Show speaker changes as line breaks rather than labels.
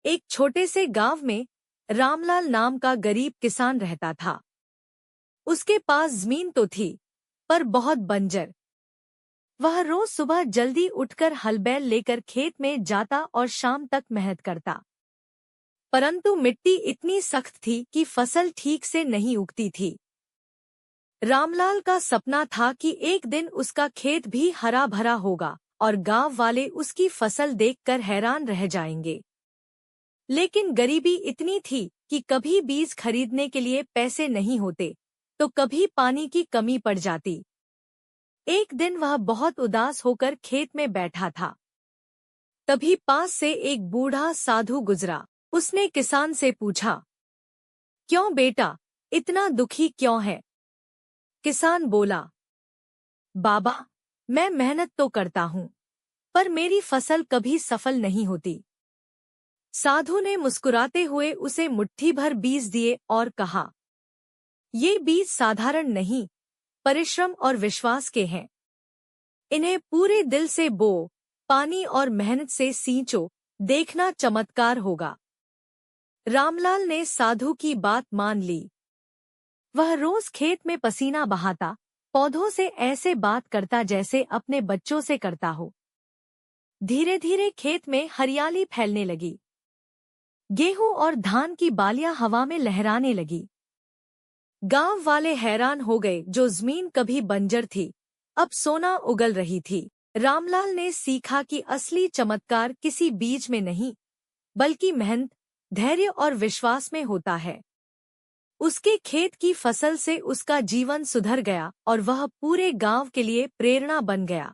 एक छोटे से गांव में रामलाल नाम का गरीब किसान रहता था। उसके पास जमीन तो थी, पर बहुत बंजर। वह रोज सुबह जल्दी उठकर हल बैल लेकर खेत में जाता और शाम तक मेहनत करता। परंतु मिट्टी इतनी सख्त थी कि फसल ठीक से नहीं उगती थी। रामलाल का सपना था कि एक दिन उसका खेत भी हरा भरा होगा और गांव वाले उसकी फसल देखकर हैरान रह जाएंगे। लेकिन गरीबी इतनी थी कि कभी बीज खरीदने के लिए पैसे नहीं होते, तो कभी पानी की कमी पड़ जाती। एक दिन वह बहुत उदास होकर खेत में बैठा था। तभी पास से एक बूढ़ा साधु गुजरा। उसने किसान से पूछा, क्यों बेटा, इतना दुखी क्यों है? किसान बोला, बाबा, मैं मेहनत तो करता हूँ, पर मेरी फसल कभी सफल नहीं होती। साधु ने मुस्कुराते हुए उसे मुट्ठी भर बीज दिए और कहा, ये बीज साधारण नहीं, परिश्रम और विश्वास के हैं। इन्हें पूरे दिल से बो, पानी और मेहनत से सींचो, देखना चमत्कार होगा। रामलाल ने साधु की बात मान ली। वह रोज खेत में पसीना बहाता, पौधों से ऐसे बात करता जैसे अपने बच्चों से करता हो। धीरे धीरे खेत में हरियाली फैलने लगी। गेहूं और धान की बालियां हवा में लहराने लगी। गांव वाले हैरान हो गए, जो जमीन कभी बंजर थी, अब सोना उगल रही थी। रामलाल ने सीखा कि असली चमत्कार किसी बीज में नहीं, बल्कि मेहनत, धैर्य और विश्वास में होता है। उसके खेत की फसल से उसका जीवन सुधर गया और वह पूरे गांव के लिए प्रेरणा बन गया।